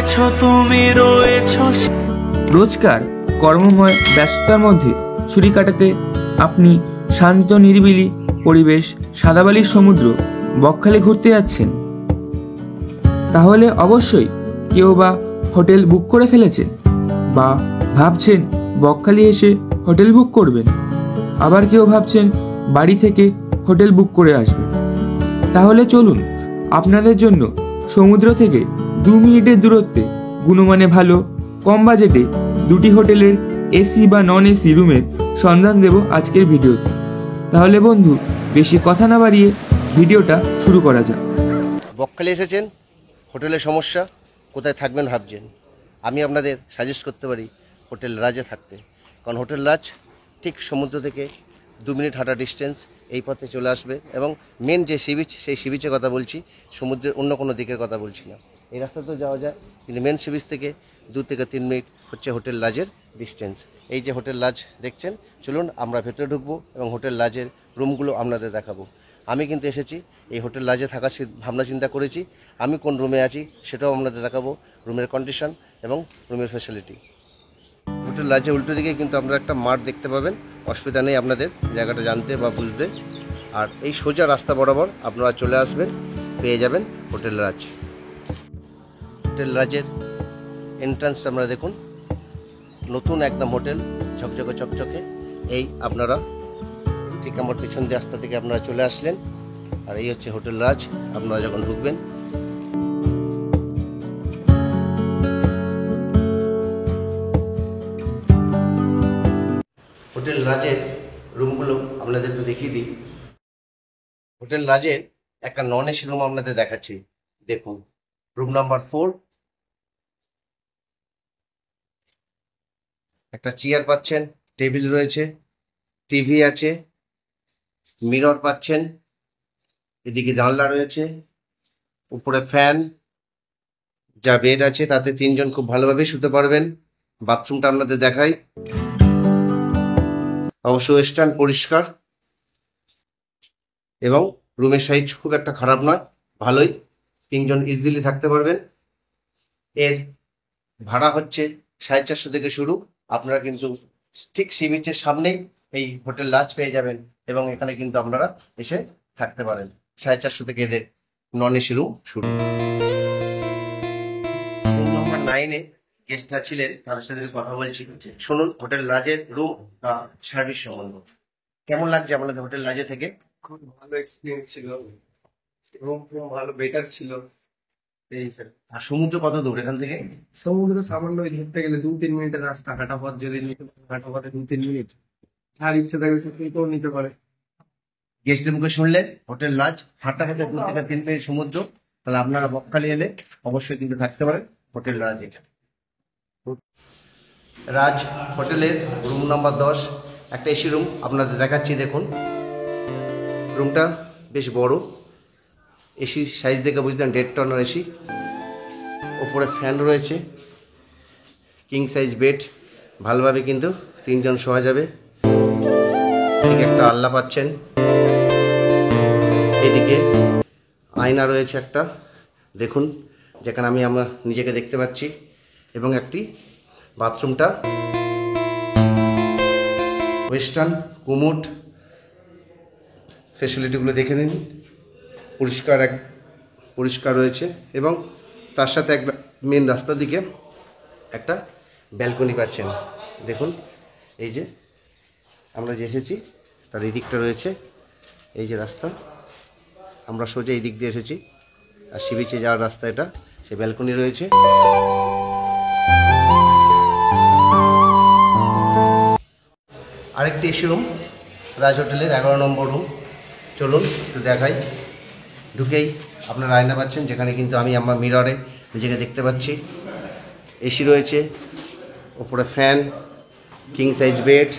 রয়েছো তুমি রয়েছো। রোজকার কর্মময় ব্যস্ততার মধ্যে ছুটি কাটাতে আপনি শান্ত নিরিবিলি পরিবেশ, সাদাবালির সমুদ্র, বকখালি ঘুরতে যাচ্ছেন, তাহলে অবশ্যই কেউ বা হোটেল বুক করে ফেলেছেন বা ভাবছেন বকখালি এসে হোটেল বুক করবেন, আবার কেউ ভাবছেন বাড়ি থেকে হোটেল বুক করে আসবেন। তাহলে চলুন আপনাদের জন্য সমুদ্র থেকে 2 মিনিটের দূরত্বে গুণমানে ভালো কম বাজেটে দুটি হোটেলের এসি বা নন এসি রুমের সন্ধান দেব আজকের ভিডিওতে। তাহলে বন্ধু, বেশি কথা না বাড়িয়ে ভিডিওটা শুরু করা যাক। বকখালি এসেছেন, হোটেলের সমস্যা, কোথায় থাকবেন ভাবছেন, আমি আপনাদের সাজেস্ট করতে পারি হোটেল রাজে থাকতে। কারণ হোটেল রাজ ঠিক সমুদ্র থেকে 2 মিনিট হাঁটা ডিস্টেন্স, এই পথে চলে আসবে। এবং মেন যে সি বিচ, সেই সি বিচের কথা বলছি, সমুদ্রের অন্য কোনো দিকের কথা বলছি না। এই রাস্তাতেও যাওয়া যায়, কিন্তু মেন সি বিচ থেকে 2 থেকে 3 মিনিট হচ্ছে হোটেল রাজের ডিস্টেন্স। এই যে হোটেল রাজ দেখছেন, চলুন আমরা ভেতরে ঢুকবো এবং হোটেল রাজের রুমগুলো আপনাদের দেখাবো। আমি কিন্তু এসেছি এই হোটেল রাজে থাকার ভাবনা চিন্তা করেছি। আমি কোন রুমে আছি সেটাও আপনাদের দেখাবো, রুমের কন্ডিশন এবং রুমের ফ্যাসিলিটি। হোটেল রাজের উল্টো দিকে কিন্তু আপনারা একটা মাঠ দেখতে পাবেন, অসুবিধা নেই আপনাদের জায়গাটা জানতে বা বুঝতে। আর এই সোজা রাস্তা বরাবর আপনারা চলে আসবেন, পেয়ে যাবেন হোটেল রাজ। হোটেল রাজের এন্ট্রান্স আমরা দেখুন, নতুন একদম হোটেল, ঝকঝকে চকচকে। এই আপনারা ঠিক আমার পেছন দিয়ে রাস্তা থেকে আপনারা চলে আসলেন, আর এই হচ্ছে হোটেল রাজ। আপনারা যখন ঢুকবেন, হোটেল রাজের রুমগুলো আপনাদের একটু দেখিয়ে দিই। হোটেল রাজের একটা নন এসি রুম আপনাদের দেখাচ্ছি, দেখুন রুম নাম্বার 4। একটা চেয়ার পাচ্ছেন, টেবিল রয়েছে, টিভি আছে, মিরর পাচ্ছেন, এদিকে জানলা রয়েছে, উপরে ফ্যান, যা বেড আছে তাতে 3 জন খুব ভালোভাবে শুতে পারবেন। বাথরুমটা আপনাদের দেখাই, অবশ্য ওয়েস্টার্ন, পরিষ্কার, এবং রুমের সাইজ খুব একটা খারাপ নয়, ভালোই, 3 জন ইজিলি থাকতে পারবেন। এর ভাড়া হচ্ছে 450 থেকে শুরু। আপনারা কিন্তু ঠিক সি বিচের সামনেই এই হোটেল রাজ পেয়ে যাবেন এবং এখানে কিন্তু আপনারা এসে থাকতে পারেন। 450 থেকে এদের নন এসি রুম শুরু। রুম নাম্বার 9-এ গেস্টরা ছিলেন, তাদের সাথে কথা বলছি। শুনুন হোটেল রাজের রুম সার্ভিস সম্বন্ধে কেমন লাগছে আমাদের হোটেল রাজে থেকে। খুব ভালো এক্সপিরিয়েন্স ছিল, রুম ভালো বেটার ছিল। এই স্যার, আর সমুদ্র কত দূর এখান থেকে? সমুদ্র সামান্য ধরতে গেলে 2-3 মিনিটের রাস্তা, হাঁটা পথ যদি নিতে পারে, হাঁটা পথে 2-3 মিনিট, যার ইচ্ছা থাকবে সে কেউ নিতে পারে। গেস্টের মুখে শুনলেন হোটেল রাজ, হাঁটা হেঁটে 2 থেকে 3 মিনিট সমুদ্র। তাহলে আপনারা বকখালি এলে অবশ্যই কিন্তু থাকতে পারেন হোটেল রাজ। এটা রাজ হোটেলের রুম নাম্বার 10, একটা এসি রুম আপনাদের দেখাচ্ছি। দেখুন রুমটা বেশ বড়, এসি সাইজ দেখে বুঝতেন 1.5 টনের এসি। ওপরে ফ্যান রয়েছে, কিং সাইজ বেড, ভালোভাবে কিন্তু 3 জন শোয়া যাবে। এদিকে একটা আলনা পাচ্ছেন, এদিকে আয়না রয়েছে একটা, দেখুন, যেখানে আমি আমার নিজেকে দেখতে পাচ্ছি। এবং একটি বাথরুমটা ওয়েস্টার্ন, কুমোড, ফেসিলিটিগুলো দেখে নিন, পরিষ্কার রয়েছে। এবং তার সাথে একটা মেন রাস্তার দিকে একটা ব্যালকনি পাচ্ছেন। দেখুন এই যে আমরা যে এসেছি তার এই দিকটা রয়েছে, এই যে রাস্তা, আমরা সোজা এই দিক দিয়ে এসেছি, আর সি বিচে যাওয়ার রাস্তা এটা, সে ব্যালকনি রয়েছে। আরেকটি এসি রুম রাজ হোটেলের 11 নম্বর রুম, চলুন একটু দেখাই। ঢুকেই আপনারা আয়না পাচ্ছেন, যেখানে কিন্তু আমি আমার মিররে নিজেকে দেখতে পাচ্ছি। এসি রয়েছে, ওপরে ফ্যান, কিং সাইজ বেড।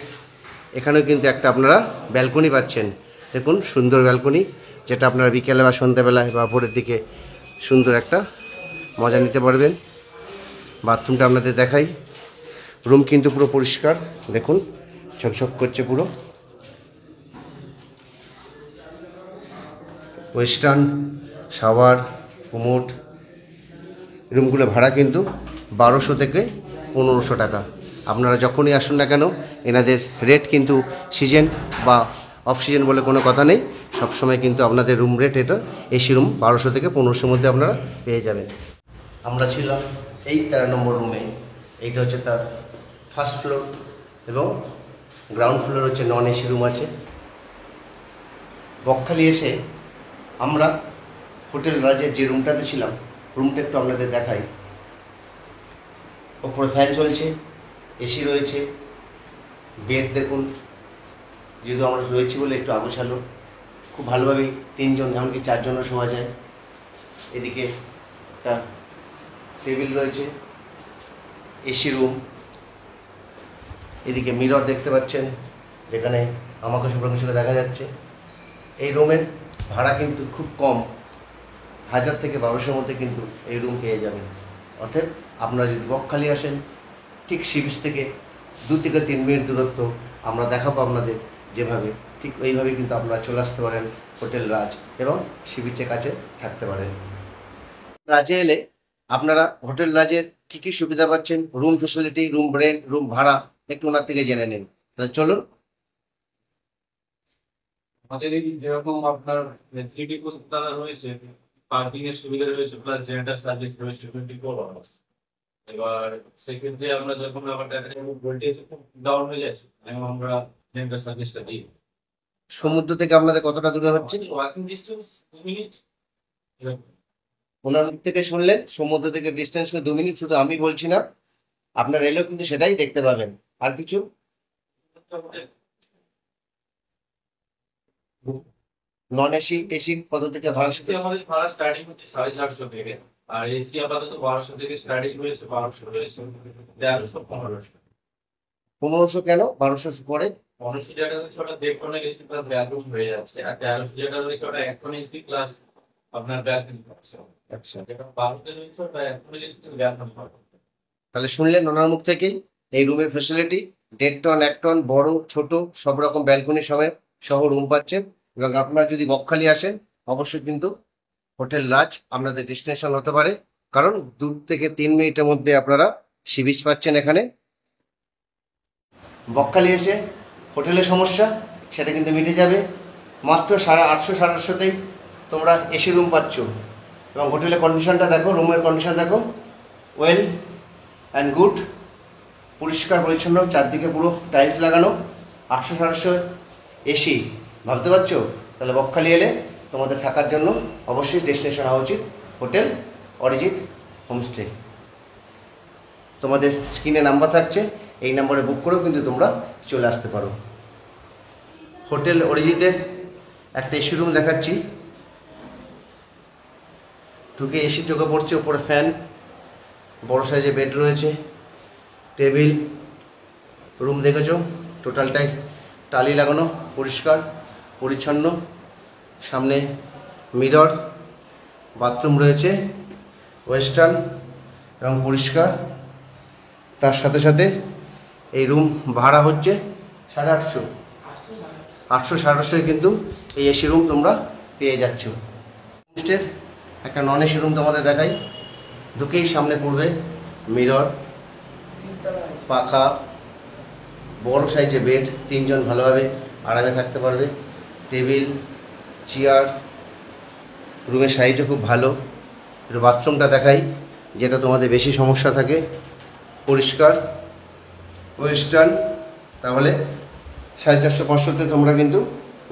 এখানেও কিন্তু একটা আপনারা ব্যালকনি পাচ্ছেন, দেখুন সুন্দর ব্যালকনি, যেটা আপনারা বিকেলে বা সন্ধ্যাবেলায় বা ভোরের দিকে সুন্দর একটা মজা নিতে পারবেন। বাথরুমটা আপনাদের দেখাই, রুম কিন্তু পুরো পরিষ্কার, দেখুন ঝকঝক করছে পুরো। ওয়েস্টার্ন, শাওয়ার, কুমোড, রুমগুলো ভাড়া কিন্তু 1200 থেকে 1500 টাকা। আপনারা যখনই আসুন না কেন এনাদের রেট কিন্তু সিজন বা অফ সিজন বলে কোনো কথা নেই, সবসময় কিন্তু আপনাদের রুম রেট এটা এসি রুম 1200 থেকে 1500 মধ্যে আপনারা পেয়ে যাবেন। আমরা ছিলাম এই 13 নম্বর রুমে। এইটা হচ্ছে তার ফার্স্ট ফ্লোর এবং গ্রাউন্ড ফ্লোর হচ্ছে নন এসি রুম আছে। বকখালি এসে আমরা হোটেল রাজের যে রুমটাতে ছিলাম, রুমটা একটু আপনাদের দেখাই। ওপরে ফ্যান চলছে, এসি রয়েছে, বেড দেখুন, যেহেতু আমরা রয়েছি বলে একটু আগোছালো, খুব ভালোভাবেই 3 জন এমনকি 4 জনও শোয়া যায়। এদিকে একটা টেবিল রয়েছে, এসি রুম, এদিকে মিরর দেখতে পাচ্ছেন যেখানে আমাকে শুভ্রাংশুকে দেখা যাচ্ছে। এই রুমের ভাড়া কিন্তু খুব কম, 1000 থেকে 1200 মধ্যে কিন্তু এই রুম পেয়ে যাবেন। অর্থাৎ আপনারা যদি বকখালি আসেন, ঠিক সি বিচ থেকে 2 থেকে 3 মিনিট দূরত্ব, আমরা দেখাবো আপনাদের যেভাবে, ঠিক ওইভাবে কিন্তু আপনারা চলে আসতে পারেন হোটেল রাজ এবং সি বিচের কাছে থাকতে পারেন। রাজে এলে আপনারা হোটেল রাজের কী কী সুবিধা পাচ্ছেন, room facility, room rent, room ভাড়া একটু ওনার থেকে জেনে নিন। তাহলে চলুন। আমাদের এই যেরকম আপনার 3D কলকাতা রয়েছে, পার্কিং এর সুবিধা রয়েছে, প্লাস জেনারেটর সার্ভিস রয়েছে 24 আওয়ার্স। এবার সেক্ষেত্রে আমরা যখন আমাদের ভোল্টেজ খুব ডাউন হয়ে যাচ্ছে এবং আমরা জেনারেটর সার্ভিসটা দিই। সমুদ্র থেকে আপনাদের কতটা দূরে হচ্ছে? Walking distance 2 minute. ওনার মুখ থেকে শুনলেন সমুদ্র থেকে ডিস্টেন্স 2 মিনিট। শুধু আমি বলছি না, আপনার এলেও কিন্তু সেটাই দেখতে পাবেন। আর কিছু নন এসি, এসি কত থেকে ভাড়া? এসি আমাদের ভাড়া স্টার্টিং হচ্ছে 450 থেকে, আর এসি আপাতত 1200 থেকে স্টার্টিং হয়েছে, 1200 রয়েছে, 1300, 1500। 1500 কেন? 1200 পরে 1500 যেটা রয়েছে ওটা 1.5 টন এসি প্লাস ব্যালকনি হয়ে যাচ্ছে, আর 1300 যেটা রয়েছে ওটা 1 টন এসি প্লাস আপনার ব্যালকনি পাচ্ছে। আচ্ছা, যেটা 1200 রয়েছে ওটা 1 টন এসি প্লাস ব্যালকনি পাচ্ছে। তাহলে শুনলেন ওনার মুখ থেকেই এই রুমের ফ্যাসিলিটি। 1.5 টন, 1 টন, বড় ছোট সব রকম ব্যালকনি সহ রুম পাচ্ছেন। এবং আপনারা যদি বকখালি আসেন অবশ্যই কিন্তু হোটেল রাজ আপনাদের ডেস্টিনেশন হতে পারে, কারণ 2 থেকে 3 মিনিটের মধ্যে আপনারা সি বিচ পাচ্ছেন এখানে। বকখালি এসে হোটেলের সমস্যা সেটা কিন্তু মিটে যাবে। মাত্র 850, 850তেই তোমরা এসি রুম পাচ্ছ। এবং হোটেলের কন্ডিশনটা দেখো, রুমের কন্ডিশন দেখো, ওয়েল অ্যান্ড গুড, পরিষ্কার পরিচ্ছন্ন, চারদিকে পুরো টাইলস লাগানো, 800, 700 এসি। ভাবতে পারছো? তাহলে বকখালি এলে তোমাদের থাকার জন্য অবশ্যই ডেস্টিনেশন হওয়া উচিত হোটেল অরিজিৎ হোমস্টে। তোমাদের স্ক্রিনে নাম্বার থাকছে, এই নাম্বারে বুক করেও কিন্তু তোমরা চলে আসতে পারো। হোটেল অরিজিতের একটা এসি রুম দেখাচ্ছি। ঢুকে এসি চোখে পড়ছে, উপরে ফ্যান, বড় সাইজে বেড রয়েছে, টেবিল, রুম দেখেছো টোটালটাই টালি লাগানো, পরিষ্কার পরিচ্ছন্ন, সামনে মিরর, বাথরুম রয়েছে ওয়েস্টার্ন এবং পরিষ্কার। তার সাথে সাথে এই রুম ভাড়া হচ্ছে 850, 800, 850 কিন্তু এই এসি রুম তোমরা পেয়ে যাচ্ছ। হোমস্টের একটা নন এসি রুম তোমাদের দেখাই। ঢুকেই সামনে পড়বে মিরর, পাখা, বড় সাইজে বেড, 3 জন ভালোভাবে আরামে থাকতে পারবে, টেবিল, চেয়ার, রুমের সাইজও খুব ভালো। একটু বাথরুমটা দেখাই, যেটা তোমাদের বেশি সমস্যা থাকে, পরিষ্কার ওয়েস্টার্ন। তাহলে 450, 500তে তোমরা কিন্তু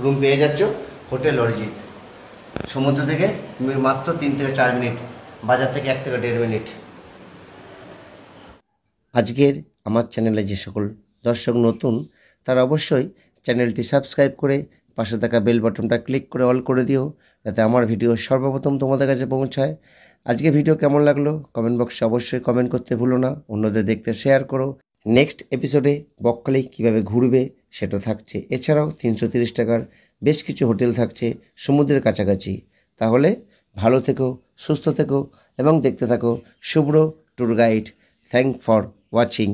রুম পেয়ে যাচ্ছ হোটেল অরিজিৎ। সমুদ্র থেকে মাত্র 3 থেকে 4 মিনিট, বাজার থেকে 1 থেকে 1.5 মিনিট। আজকের আমার চ্যানেলে যে সকল দর্শক নতুন, তারা অবশ্যই চ্যানেলটি সাবস্ক্রাইব করে পাশে থাকা বেল বাটনটা ক্লিক করে অল করে দিও, যাতে আমার ভিডিও সর্বপ্রথম তোমাদের কাছে পৌঁছায়। আজকে ভিডিও কেমন লাগলো কমেন্ট বক্সে অবশ্যই কমেন্ট করতে ভুলো না, অন্যদের দেখতে শেয়ার করো। নেক্সট এপিসোডে বকখালি কীভাবে ঘুরবে সেটা থাকছে। এছাড়াও 330 টাকার বেশ কিছু হোটেল থাকছে সমুদ্রের কাছাকাছি। তাহলে ভালো থেকো, সুস্থ থেকো এবং দেখতে থাকো Shubhra tour guide. Thank for watching.